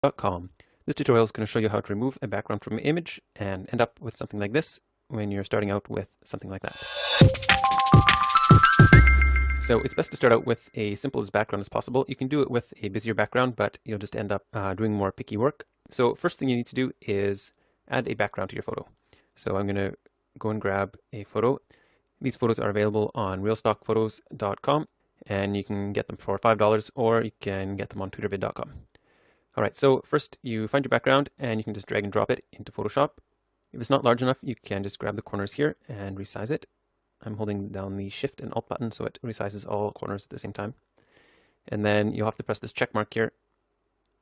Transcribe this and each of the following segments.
This tutorial is going to show you how to remove a background from an image and end up with something like this when you're starting out with something like that. So it's best to start out with a simple as background as possible. You can do it with a busier background, but you'll just end up doing more picky work. So first thing you need to do is add a background to your photo. So I'm going to go and grab a photo. These photos are available on realstockphotos.com and you can get them for $5 or you can get them on twitterbid.com. All right, so first you find your background and you can just drag and drop it into Photoshop. If it's not large enough, you can just grab the corners here and resize it. I'm holding down the Shift and Alt button so it resizes all corners at the same time. And then you'll have to press this check mark here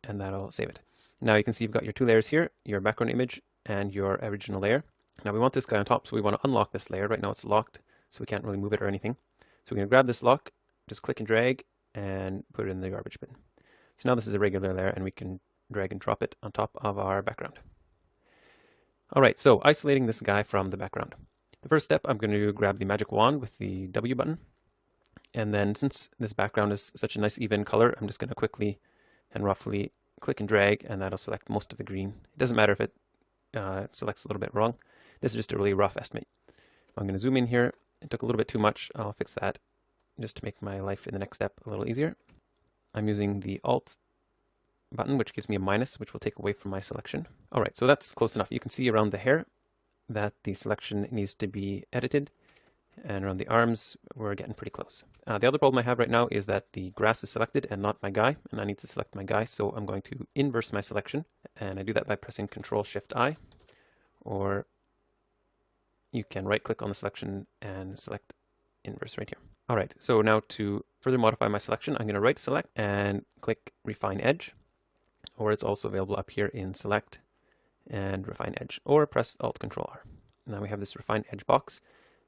and that'll save it. Now you can see you've got your two layers here, your background image and your original layer. Now we want this guy on top, so we want to unlock this layer. Right now it's locked, so we can't really move it or anything. So we're going to grab this lock, just click and drag and put it in the garbage bin. So now this is a regular layer and we can drag and drop it on top of our background. All right, so isolating this guy from the background. The first step, I'm going to grab the magic wand with the W button. And then since this background is such a nice even color, I'm just going to quickly and roughly click and drag and that'll select most of the green. It doesn't matter if it selects a little bit wrong. This is just a really rough estimate. I'm going to zoom in here. It took a little bit too much. I'll fix that just to make my life in the next step a little easier. I'm using the Alt button, which gives me a minus, which will take away from my selection. All right, so that's close enough. You can see around the hair that the selection needs to be edited, and around the arms, we're getting pretty close. The other problem I have right now is that the grass is selected and not my guy, and I need to select my guy, so I'm going to inverse my selection, and I do that by pressing Control-Shift-I, or you can right-click on the selection and select inverse right here. All right, so now to further modify my selection, I'm going to right select and click Refine Edge, or it's also available up here in Select and Refine Edge, or press Alt-Control-R. Now we have this Refine Edge box,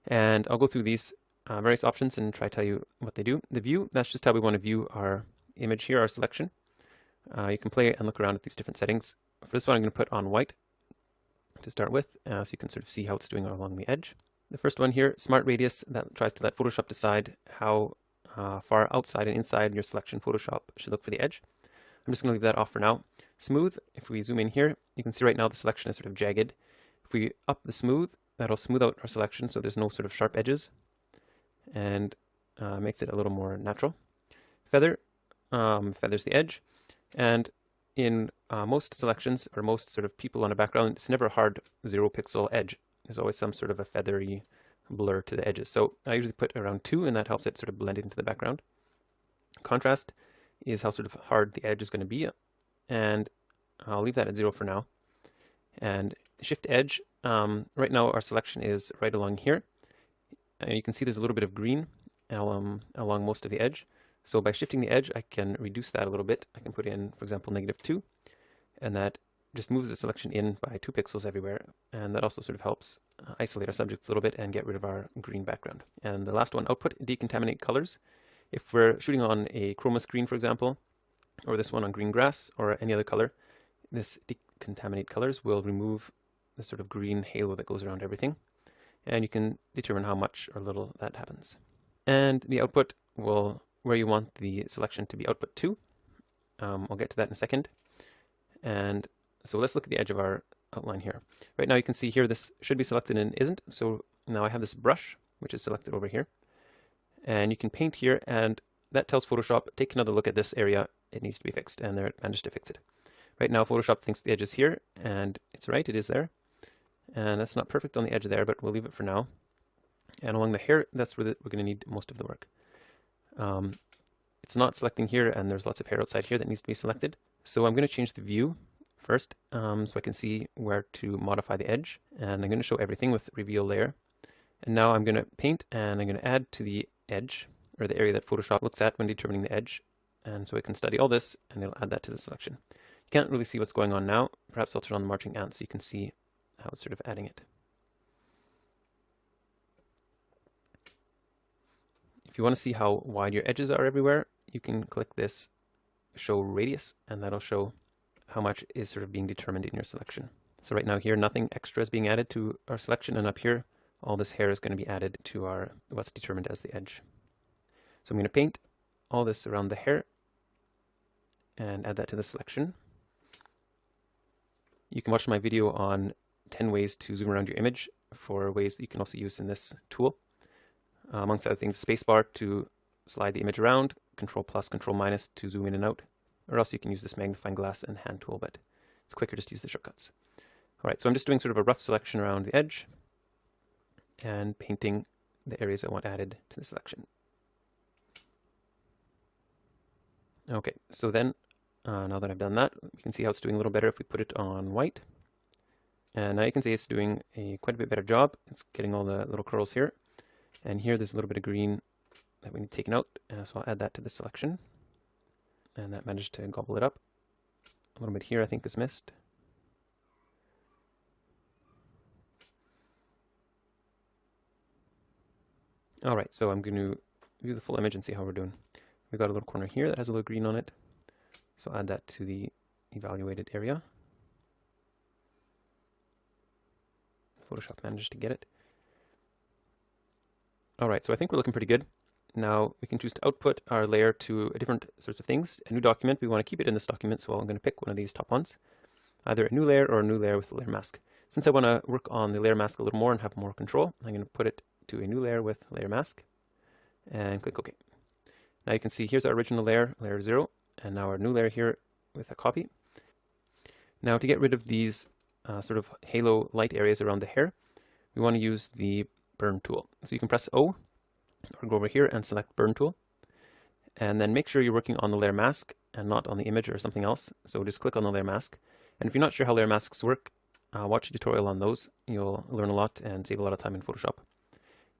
and I'll go through these various options and try to tell you what they do. The view, that's just how we want to view our image here, our selection. You can play and look around at these different settings. For this one, I'm going to put on white to start with, so you can sort of see how it's doing along the edge. The first one here, Smart Radius, that tries to let Photoshop decide how far outside and inside your selection Photoshop should look for the edge. I'm just going to leave that off for now. Smooth, if we zoom in here, you can see right now the selection is sort of jagged. If we up the smooth, that'll smooth out our selection so there's no sort of sharp edges and makes it a little more natural. Feather, feathers the edge. And in most selections or most sort of people on a background, it's never a hard 0 pixel edge. There's always some sort of a feathery blur to the edges. So I usually put around 2 and that helps it sort of blend into the background. Contrast is how sort of hard the edge is going to be. And I'll leave that at 0 for now. And Shift Edge, right now our selection is right along here. And you can see there's a little bit of green along most of the edge. So by shifting the edge, I can reduce that a little bit. I can put in, for example, -2, and that just moves the selection in by 2 pixels everywhere. And that also sort of helps isolate our subject a little bit and get rid of our green background. And the last one, Output, Decontaminate Colors. If we're shooting on a chroma screen, for example, or this one on green grass or any other color, this Decontaminate Colors will remove the sort of green halo that goes around everything. And you can determine how much or little that happens. And the output will, where you want the selection to be output to. I'll get to that in a second. And so let's look at the edge of our outline here. Right now you can see here this should be selected and isn't. So now I have this brush, which is selected over here. And you can paint here, and that tells Photoshop, take another look at this area. It needs to be fixed, and it managed to fix it. Right now Photoshop thinks the edge is here, and it's right, it is there. And that's not perfect on the edge there, but we'll leave it for now. And along the hair, that's where we're going to need most of the work. It's not selecting here, and there's lots of hair outside here that needs to be selected. So I'm going to change the view first, so I can see where to modify the edge. And I'm going to show everything with Reveal Layer. And now I'm going to paint, and I'm going to add to the edge, or the area that Photoshop looks at when determining the edge. And so it can study all this, and it'll add that to the selection. You can't really see what's going on now. Perhaps I'll turn on the marching ant so you can see how it's sort of adding it. If you want to see how wide your edges are everywhere, you can click this Show Radius, and that'll show how much is sort of being determined in your selection. So right now here, nothing extra is being added to our selection, and up here, all this hair is going to be added to our what's determined as the edge. So I'm going to paint all this around the hair and add that to the selection. You can watch my video on 10 ways to zoom around your image for ways that you can also use in this tool. Amongst other things, spacebar to slide the image around, Control plus, Control minus to zoom in and out, or else you can use this magnifying glass and hand tool, but it's quicker just to use the shortcuts. All right, so I'm just doing sort of a rough selection around the edge and painting the areas I want added to the selection. Okay, so then now that I've done that, you can see how it's doing a little better if we put it on white. And now you can see it's doing quite a bit better job. It's getting all the little curls here. And here there's a little bit of green that we need taken out. So I'll add that to the selection. And that managed to gobble it up. A little bit here I think is missed. All right, so I'm going to view the full image and see how we're doing. We've got a little corner here that has a little green on it. So I'll add that to the evaluated area. Photoshop managed to get it. All right, so I think we're looking pretty good. Now we can choose to output our layer to different sorts of things. A new document, we want to keep it in this document, so I'm going to pick one of these top ones. Either a new layer or a new layer with a layer mask. Since I want to work on the layer mask a little more and have more control, I'm going to put it to a new layer with layer mask and click OK. Now you can see here's our original layer, layer 0, and now our new layer here with a copy. Now to get rid of these sort of halo light areas around the hair, we want to use the burn tool. So you can press O or go over here and select burn tool, and then make sure you're working on the layer mask and not on the image or something else. So just click on the layer mask, and if you're not sure how layer masks work, watch a tutorial on those. You'll learn a lot and save a lot of time in Photoshop.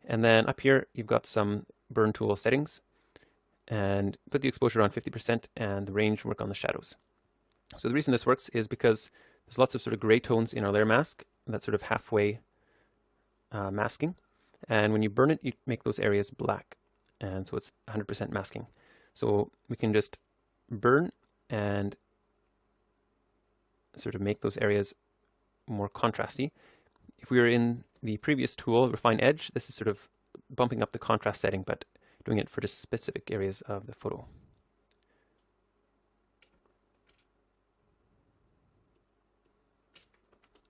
And then up here you've got some burn tool settings, and put the exposure on 50% and the range, work on the shadows. So the reason this works is because there's lots of sort of gray tones in our layer mask, that's sort of halfway masking. And when you burn it, you make those areas black. And so it's 100% masking. So we can just burn and sort of make those areas more contrasty. If we were in the previous tool, Refine Edge, this is sort of bumping up the contrast setting, but doing it for just specific areas of the photo.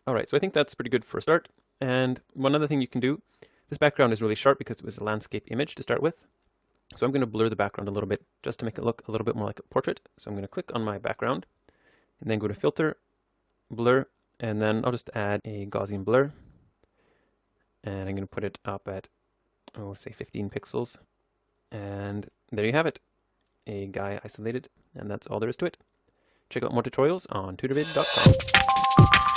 All right, so I think that's pretty good for a start. And one other thing you can do, this background is really sharp because it was a landscape image to start with. So I'm going to blur the background a little bit just to make it look a little bit more like a portrait. So I'm going to click on my background and then go to Filter, Blur, and then I'll just add a Gaussian blur. And I'm going to put it up at, say 15 pixels. And there you have it, a guy isolated, and that's all there is to it. Check out more tutorials on tutorvid.com.